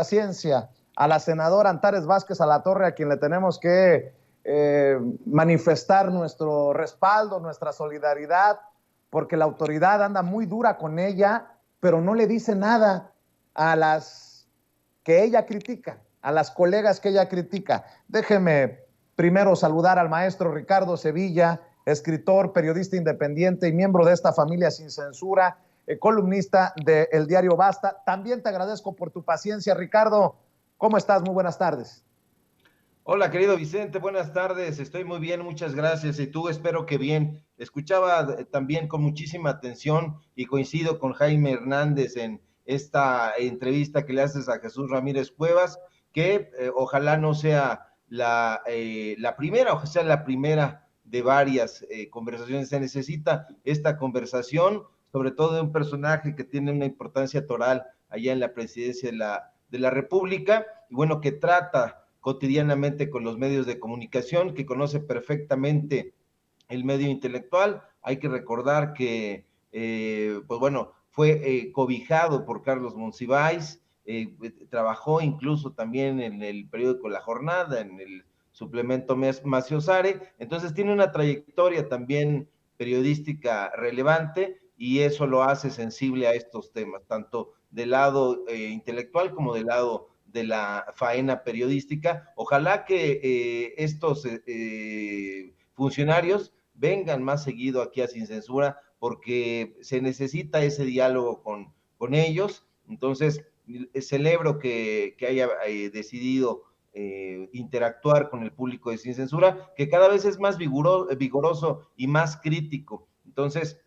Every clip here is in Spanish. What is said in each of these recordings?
paciencia a la senadora Antares Vázquez Alatorre, a quien le tenemos que manifestar nuestro respaldo, nuestra solidaridad, porque la autoridad anda muy dura con ella, pero no le dice nada a las que ella critica, a las colegas que ella critica. Déjeme primero saludar al maestro Ricardo Sevilla, escritor, periodista independiente y miembro de esta familia sin censura, columnista del diario Basta. También te agradezco por tu paciencia, Ricardo. ¿Cómo estás? Muy buenas tardes. Hola, querido Vicente, buenas tardes. Estoy muy bien, muchas gracias. Y tú, espero que bien. Escuchaba también con muchísima atención y coincido con Jaime Hernández en esta entrevista que le haces a Jesús Ramírez Cuevas, que ojalá no sea la primera, o sea la primera de varias conversaciones. Se necesita esta conversación, sobre todo de un personaje que tiene una importancia toral allá en la presidencia de la República, y bueno, que trata cotidianamente con los medios de comunicación, que conoce perfectamente el medio intelectual. Hay que recordar que, pues bueno, fue cobijado por Carlos Monsiváis, trabajó incluso también en el periódico La Jornada, en el suplemento Maciosare, entonces tiene una trayectoria también periodística relevante y eso lo hace sensible a estos temas, tanto del lado intelectual como del lado de la faena periodística. Ojalá que estos funcionarios vengan más seguido aquí a Sin Censura, porque se necesita ese diálogo con ellos. Entonces, celebro que haya decidido interactuar con el público de Sin Censura, que cada vez es más vigoroso y más crítico. Entonces,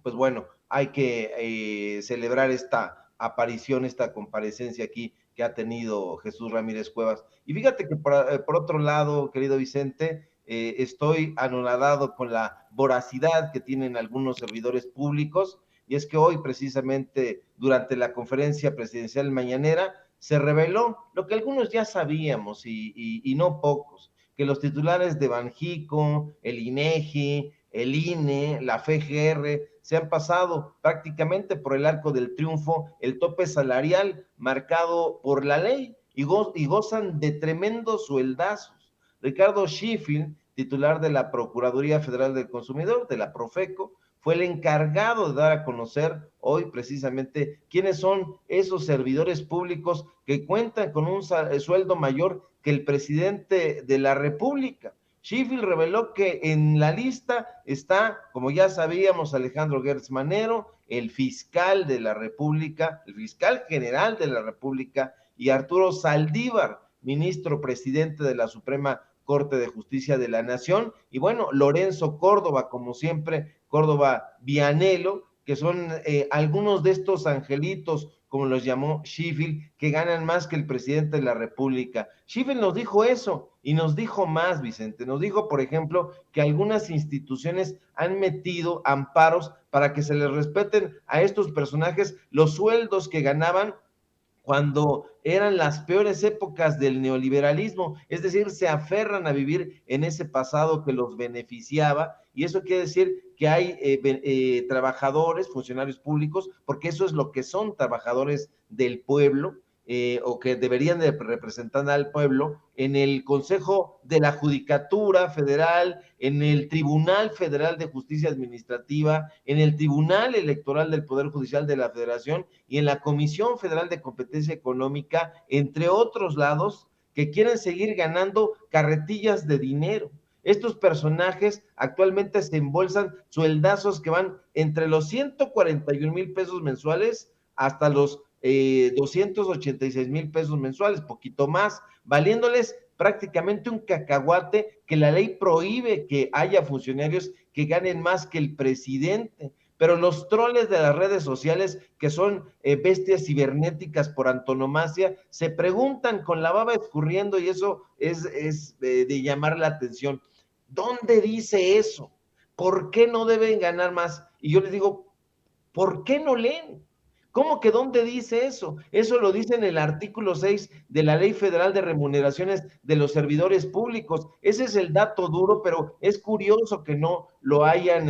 pues bueno, hay que celebrar esta aparición, esta comparecencia aquí que ha tenido Jesús Ramírez Cuevas. Y fíjate que por otro lado, querido Vicente, estoy anonadado con la voracidad que tienen algunos servidores públicos, y es que hoy precisamente durante la conferencia presidencial mañanera se reveló lo que algunos ya sabíamos y no pocos, que los titulares de Banjico, el INEGI, el INE, la FGR, se han pasado prácticamente por el arco del triunfo el tope salarial marcado por la ley y gozan de tremendos sueldazos. Ricardo Sheffield, titular de la Procuraduría Federal del Consumidor, de la Profeco, fue el encargado de dar a conocer hoy precisamente quiénes son esos servidores públicos que cuentan con un sueldo mayor que el presidente de la República. Sheffield reveló que en la lista está, como ya sabíamos, Alejandro Gertz Manero, el fiscal de la República, el fiscal general de la República, y Arturo Saldívar, ministro presidente de la Suprema Corte de Justicia de la Nación, y bueno, Lorenzo Córdoba, como siempre, Córdoba Vianelo, que son algunos de estos angelitos, como los llamó Sheffield, que ganan más que el presidente de la República. Sheffield nos dijo eso y nos dijo más, Vicente. Nos dijo, por ejemplo, que algunas instituciones han metido amparos para que se les respeten a estos personajes los sueldos que ganaban cuando eran las peores épocas del neoliberalismo, es decir, se aferran a vivir en ese pasado que los beneficiaba, y eso quiere decir que hay trabajadores, funcionarios públicos, porque eso es lo que son, trabajadores del pueblo, o que deberían de representar al pueblo, en el Consejo de la Judicatura Federal, en el Tribunal Federal de Justicia Administrativa, en el Tribunal Electoral del Poder Judicial de la Federación y en la Comisión Federal de Competencia Económica, entre otros lados, que quieren seguir ganando carretillas de dinero. Estos personajes actualmente se embolsan sueldazos que van entre los 141,000 pesos mensuales hasta los 286,000 pesos mensuales, poquito más, valiéndoles prácticamente un cacahuate, que la ley prohíbe que haya funcionarios que ganen más que el presidente. Pero los troles de las redes sociales, que son bestias cibernéticas por antonomasia, se preguntan con la baba escurriendo, y eso es de llamar la atención. ¿Dónde dice eso? ¿Por qué no deben ganar más? Y yo les digo, ¿por qué no leen? ¿Cómo que dónde dice eso? Eso lo dice en el artículo 6 de la Ley Federal de Remuneraciones de los Servidores Públicos. Ese es el dato duro, pero es curioso que no lo hayan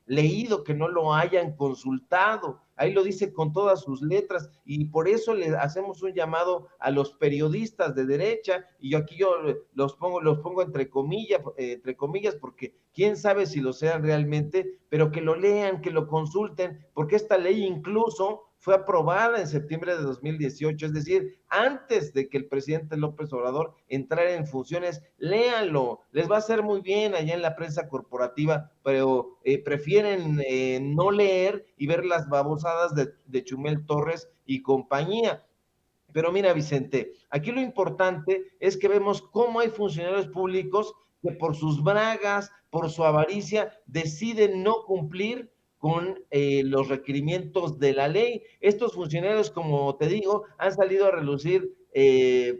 leído, que no lo hayan consultado. ahí lo dice con todas sus letras, y por eso le hacemos un llamado a los periodistas de derecha, y yo los pongo entre comillas, porque quién sabe si lo sean realmente, pero que lo lean, que lo consulten, porque esta ley incluso fue aprobada en septiembre de 2018, es decir, antes de que el presidente López Obrador entrara en funciones. Léanlo, les va a hacer muy bien allá en la prensa corporativa, pero prefieren no leer y ver las babosadas de Chumel Torres y compañía. Pero mira, Vicente, aquí lo importante es que vemos cómo hay funcionarios públicos que por sus bragas, por su avaricia, deciden no cumplir con los requerimientos de la ley. Estos funcionarios, como te digo, han salido a relucir, en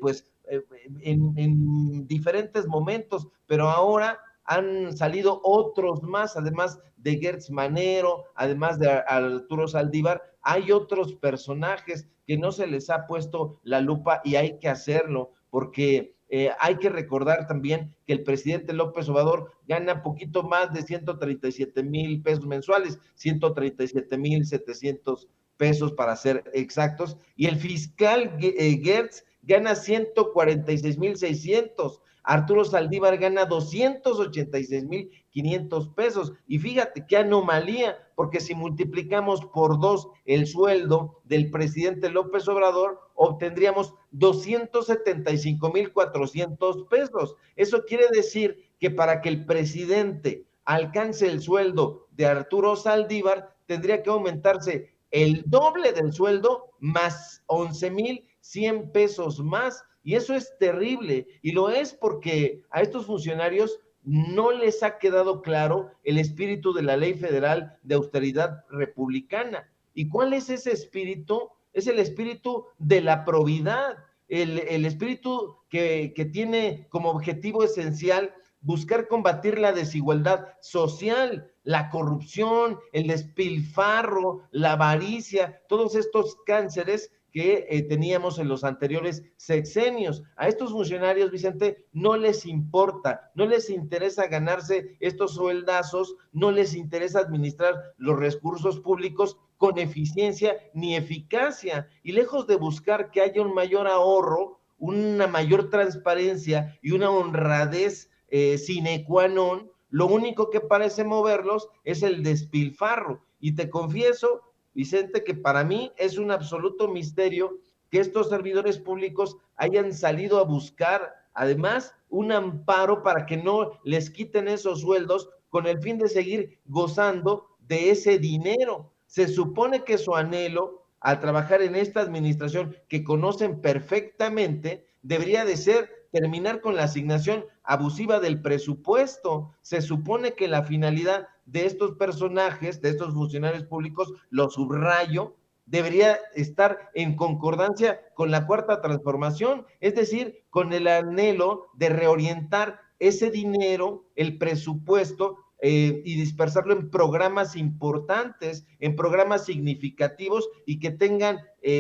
diferentes momentos, pero ahora han salido otros más, además de Gertz Manero, además de Arturo Saldívar, hay otros personajes que no se les ha puesto la lupa y hay que hacerlo, porque hay que recordar también que el presidente López Obrador gana poquito más de 137,000 pesos mensuales, 137,700 pesos para ser exactos, y el fiscal Gertz gana 146,600. Arturo Saldívar gana 286,500 pesos. Y fíjate qué anomalía, porque si multiplicamos por 2 el sueldo del presidente López Obrador, obtendríamos 275,400 pesos. Eso quiere decir que para que el presidente alcance el sueldo de Arturo Saldívar, tendría que aumentarse el doble del sueldo más 11,100 pesos más. Y eso es terrible, y lo es porque a estos funcionarios no les ha quedado claro el espíritu de la ley federal de austeridad republicana. ¿Y cuál es ese espíritu? Es el espíritu de la probidad, el espíritu que tiene como objetivo esencial buscar combatir la desigualdad social, la corrupción, el despilfarro, la avaricia, todos estos cánceres que teníamos en los anteriores sexenios. A estos funcionarios, Vicente, no les importa, no les interesa ganarse estos sueldazos, no les interesa administrar los recursos públicos con eficiencia ni eficacia. Y lejos de buscar que haya un mayor ahorro, una mayor transparencia y una honradez sine qua non, lo único que parece moverlos es el despilfarro. Y te confieso, Vicente, que para mí es un absoluto misterio que estos servidores públicos hayan salido a buscar, además, un amparo para que no les quiten esos sueldos con el fin de seguir gozando de ese dinero. Se supone que su anhelo al trabajar en esta administración que conocen perfectamente debería de ser terminar con la asignación abusiva del presupuesto. Se supone que la finalidad de estos personajes, de estos funcionarios públicos, lo subrayo, debería estar en concordancia con la cuarta transformación, es decir, con el anhelo de reorientar ese dinero, el presupuesto, y dispersarlo en programas importantes, en programas significativos y que tengan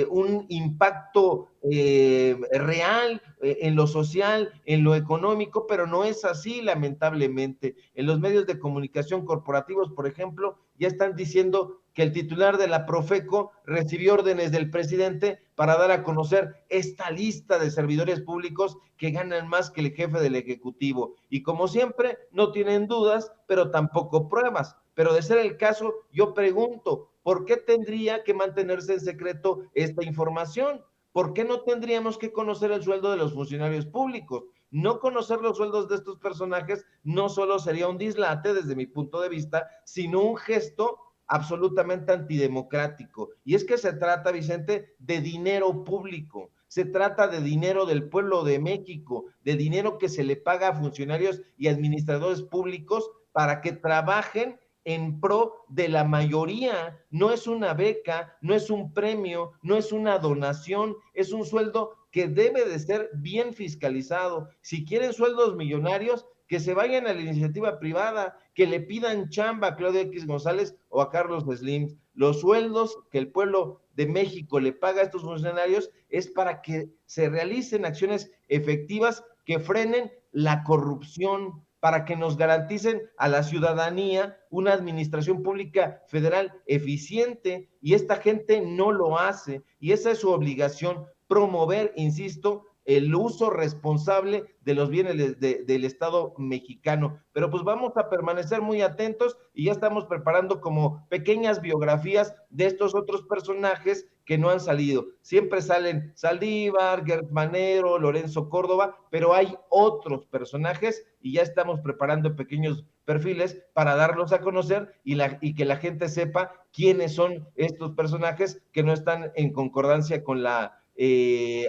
un impacto real en lo social, en lo económico, pero no es así, lamentablemente. En los medios de comunicación corporativos, por ejemplo, ya están diciendo que el titular de la Profeco recibió órdenes del presidente para dar a conocer esta lista de servidores públicos que ganan más que el jefe del Ejecutivo. Y como siempre, no tienen dudas, pero tampoco pruebas. Pero de ser el caso, yo pregunto, ¿por qué tendría que mantenerse en secreto esta información? ¿Por qué no tendríamos que conocer el sueldo de los funcionarios públicos? No conocer los sueldos de estos personajes no solo sería un dislate desde mi punto de vista, sino un gesto absolutamente antidemocrático. Y es que se trata, Vicente, de dinero público, se trata de dinero del pueblo de México, de dinero que se le paga a funcionarios y administradores públicos para que trabajen en pro de la mayoría. No es una beca, no es un premio, no es una donación, es un sueldo que debe de ser bien fiscalizado. Si quieren sueldos millonarios, que se vayan a la iniciativa privada, que le pidan chamba a Claudia X González o a Carlos Slim. Los sueldos que el pueblo de México le paga a estos funcionarios es para que se realicen acciones efectivas que frenen la corrupción, para que nos garanticen a la ciudadanía una administración pública federal eficiente, y esta gente no lo hace, y esa es su obligación, promover, insisto, el uso responsable de los bienes del Estado mexicano. Pero pues vamos a permanecer muy atentos y ya estamos preparando como pequeñas biografías de estos otros personajes que no han salido. Siempre salen Saldívar, Gert Manero, Lorenzo Córdoba, pero hay otros personajes y ya estamos preparando pequeños perfiles para darlos a conocer y que la gente sepa quiénes son estos personajes que no están en concordancia con la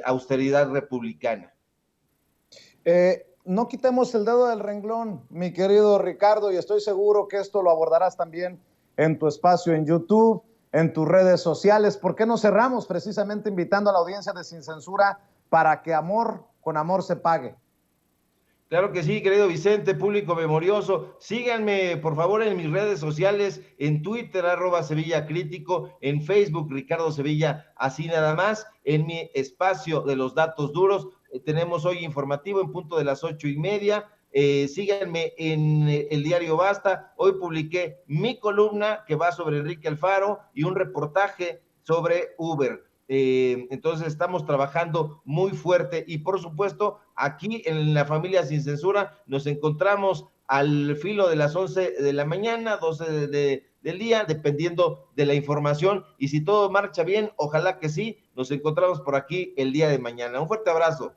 austeridad republicana. No quitemos el dedo del renglón, mi querido Ricardo, y estoy seguro que esto lo abordarás también en tu espacio en YouTube, en tus redes sociales. ¿Por qué no cerramos precisamente invitando a la audiencia de Sin Censura para que amor con amor se pague? Claro que sí, querido Vicente, público memorioso. Síganme, por favor, en mis redes sociales, en Twitter, @Sevilla Crítico, en Facebook, Ricardo Sevilla, así nada más, en mi espacio de los datos duros. Tenemos hoy informativo en punto de las 8:30. Síganme en el diario Basta. Hoy publiqué mi columna que va sobre Enrique Alfaro y un reportaje sobre Uber. Entonces estamos trabajando muy fuerte y por supuesto aquí en la familia Sin Censura nos encontramos al filo de las 11 de la mañana, 12 del día, dependiendo de la información, y si todo marcha bien, ojalá que sí, nos encontramos por aquí el día de mañana. Un fuerte abrazo.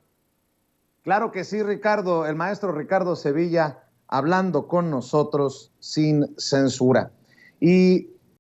Claro que sí, Ricardo, el maestro Ricardo Sevilla hablando con nosotros sin censura. Y